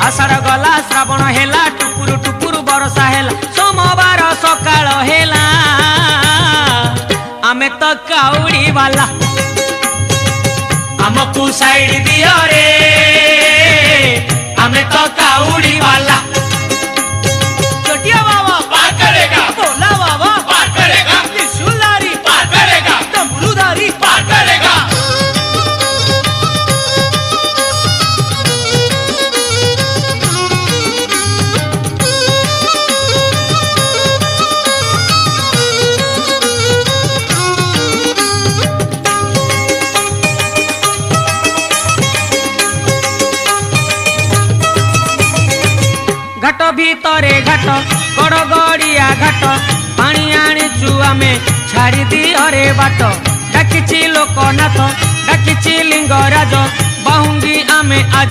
आषाढ़ गला श्रावण हेला टुकुरु टुकुरु बरसा हेला सोमवार सकाळ हेला आमे तो काउड़ी वाला हमको साइड दियो रे आमे तो काउड़ी वाला चटिया बाबा पार करेगा भोला बाबा पार करेगा त्रिशूलधारी पार करेगा डमरूधारी पार करेगा घाट भीतरे घाट गड़ गड़िया घाट पानी आनीचु आमे छाड़ी दियो रे बाट डाकिछि लोकनाथ डाकिछि लिंगराज बाहुंगी आमे आज